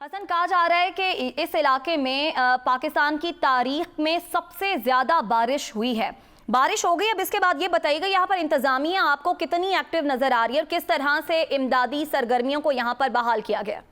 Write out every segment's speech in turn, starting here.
हसन, कहा जा रहा है कि इस इलाके में पाकिस्तान की तारीख में सबसे ज्यादा बारिश हुई है। बारिश हो गई। अब इसके बाद ये बताइएगा, यहाँ पर इंतजामिया आपको कितनी एक्टिव नजर आ रही है और किस तरह से इमदादी सरगर्मियों को यहाँ पर बहाल किया गया?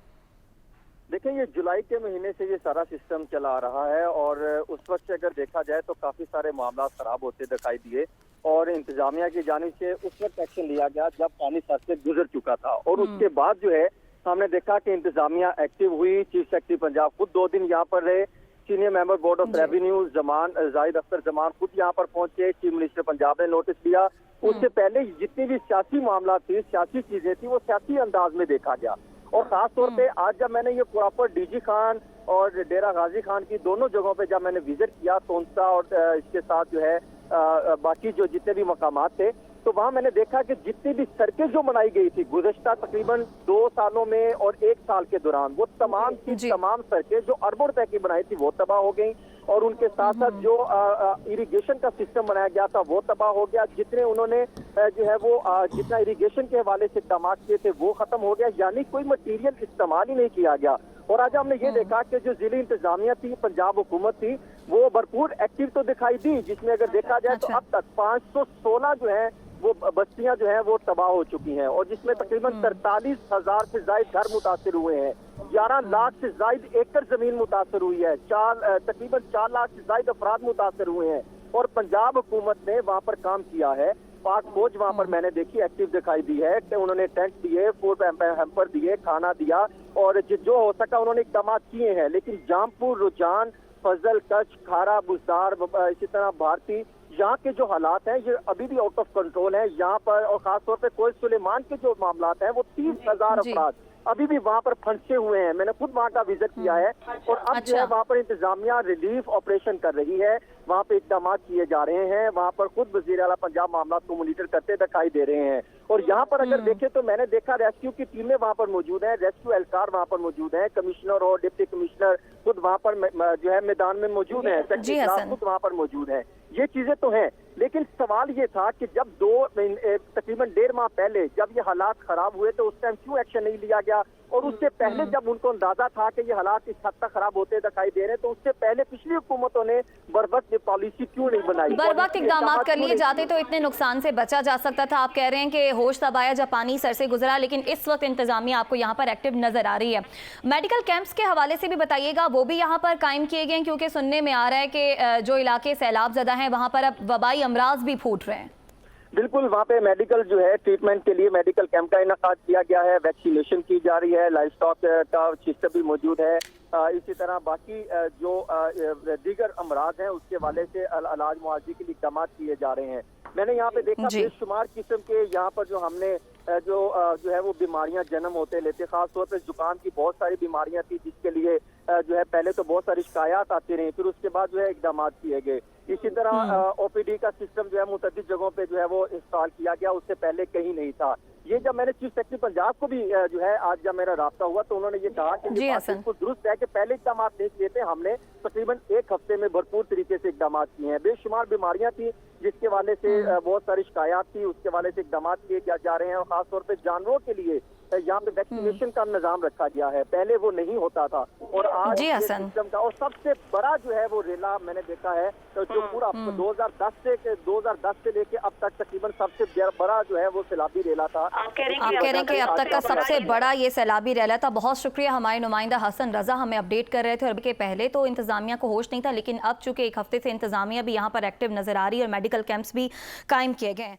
देखिए, ये जुलाई के महीने से ये सारा सिस्टम चला आ रहा है और उस वक्त से अगर देखा जाए तो काफी सारे मामला खराब होते दिखाई दिए और इंतजामिया की जानिब से उस वक्त एक्शन लिया गया जब पानी सर से गुजर चुका था। और उसके बाद जो है हमने देखा कि इंतजामिया एक्टिव हुई। चीफ सेक्रेटरी पंजाब खुद 2 दिन यहाँ पर रहे। Senior member board of revenue Zahid Akhtar Zaman खुद यहाँ पर पहुंचे। चीफ मिनिस्टर पंजाब ने नोटिस दिया। उससे पहले जितनी भी सियासी मामला थी, सियासी चीजें थी, वो सियासी अंदाज में देखा गया। और खास तौर पे आज जब मैंने ये प्रॉपर डीजी खान और डेरा गाजी खान की दोनों जगहों पे जब मैंने विजिट किया, तोनसा और इसके साथ जो है बाकी जो जितने भी मकामात थे, तो वहां मैंने देखा कि जितनी भी सड़कें जो बनाई गई थी गुज़श्ता तकरीबन 2 सालों में और 1 साल के दौरान, वो तमाम की तमाम सड़कें जो अरबों रुपए की बनाई थी वो तबाह हो गई। और उनके साथ साथ जो इरिगेशन का सिस्टम बनाया गया था वो तबाह हो गया। जितने उन्होंने जो है वो जितना इरिगेशन के हवाले से इक़दाम किए थे वो खत्म हो गया, यानी कोई मटीरियल इस्तेमाल ही नहीं किया गया। और आज हमने ये देखा कि जो जिले इंतजामिया थी, पंजाब हुकूमत थी, वो भरपूर एक्टिव तो दिखाई दी, जिसमें अगर देखा जाए तो अब तक 516 जो है वो बस्तियां जो है वो तबाह हो चुकी हैं और जिसमें तकरीबन 43,000 से ज्यादा घर मुतासर हुए हैं। 11 लाख से ज्यादा एकड़ जमीन मुतासर हुई है। तकरीबन 4 लाख से ज्यादा अफराद मुतासर हुए हैं और पंजाब हुकूमत ने वहाँ पर काम किया है। पाक फौज वहाँ पर मैंने देखी एक्टिव दिखाई दी है कि उन्होंने टेंट दिए, फूड हैम्पर दिए, खाना दिया और जो हो सका उन्होंने इक़दाम किए हैं। लेकिन जामपुर, रुझान, फजल, कच्छ, खारा, बुज़दार, इसी तरह भारती, यहाँ के जो हालात हैं ये अभी भी आउट ऑफ कंट्रोल है यहाँ पर। और खासतौर पे कोई सुलेमान के जो मामलात हैं वो 30,000 अफराद अभी भी वहाँ पर फंसे हुए हैं। मैंने खुद वहाँ का विजिट किया है और अब जो है वहाँ पर इंतजामिया रिलीफ ऑपरेशन कर रही है, वहाँ पे इक़दाम किए जा रहे हैं। वहाँ पर खुद वज़ीर आला पंजाब मामला को मॉनिटर करते दिखाई दे रहे हैं। और यहाँ पर अगर देखें तो मैंने देखा रेस्क्यू की टीमें वहाँ पर मौजूद हैं, रेस्क्यू एहलकार वहाँ पर मौजूद हैं, कमिश्नर और डिप्टी कमिश्नर खुद वहाँ पर जो है मैदान में मौजूद है, सेक्रेटरी खुद वहाँ पर मौजूद है। ये चीजें तो हैं, लेकिन सवाल ये था कि जब तकरीबन 1.5 माह पहले जब ये हालात खराब हुए तो उस टाइम क्यों एक्शन नहीं लिया गया? और उससे पहले जब उनको अंदाजा था कि ये हालात इस हद तक खराब होते दिखाई दे रहे हैं तो उससे पहले पिछली हुकूमतों ने बरवक्त पॉलिसी क्यों नहीं बनाई? बरवक्त इक़दाम कर लिए जाते तो इतने नुकसान से बचा जा सकता था। आप कह रहे हैं कि होश तब आया जब पानी सर से गुजरा, लेकिन इस वक्त इंतजामिया आपको यहाँ पर एक्टिव नजर आ रही है। मेडिकल कैंप्स के हवाले से भी बताइएगा, वो भी यहाँ पर कायम किए गए हैं? क्योंकि सुनने में आ रहा है कि जो इलाके सैलाब ज़दा हैं वहाँ पर अब वबाई अमराज भी फूट रहे हैं। बिल्कुल, वहाँ पे मेडिकल जो है ट्रीटमेंट के लिए मेडिकल कैंप का इनेकाद किया गया है, वैक्सीनेशन की जा रही है, लाइफ स्टॉक का सिस्टम भी मौजूद है। इसी तरह बाकी जो दीगर अमराज हैं उसके वाले से इलाज मुआवजे के लिए इक़दाम किए जा रहे हैं। मैंने यहाँ पे देखा बेशुमार किस्म के यहाँ पर जो हमने जो है वो बीमारियां जन्म होते लेते, खासतौर पर जुकाम की बहुत सारी बीमारियां थी जिसके लिए जो है पहले तो बहुत सारी शिकायत आती रही, फिर उसके बाद जो है इक़दाम किए गए। इसी तरह ओपीडी का सिस्टम जो है मुतअद्दिद जगहों पे जो है वो इंस्टॉल किया गया, उससे पहले कहीं नहीं था। ये जब मैंने चीफ सेक्रेटरी पंजाब को भी जो है आज जब मेरा राब्ता हुआ तो उन्होंने ये कहा कि बिल्कुल दुरुस्त है कि पहले इक़दाम नहीं किए थे, हमने तकरीबन 1 हफ्ते में भरपूर तरीके से इक़दाम किए हैं। बेशुमार बीमारियां थी जिसके वाले से बहुत सारी शिकायत थी, उसके वाले से इक़दाम किए जा रहे हैं। और खासतौर पर जानवरों के लिए यहाँ पे वैक्सीनेशन का निजाम रखा गया है, पहले वो नहीं होता था। और आज सिस्टम का और सबसे बड़ा जो है वो रेला मैंने देखा है तो जो पूरा 2010 से लेके अब तक तकरीबन सबसे बड़ा जो है वो सैलाबी रेला था। आप कह रहे हैं कि अब तक का सबसे बड़ा ये सैलाबी रेला था। बहुत शुक्रिया, हमारे नुमाइंदा हसन रजा हमें अपडेट कर रहे थे। और के पहले तो इंतजामिया को होश नहीं था, लेकिन अब चूंकि 1 हफ्ते से इंतजामिया भी यहाँ पर एक्टिव नजर आ रही है और मेडिकल कैंप्स भी कायम किए गए हैं।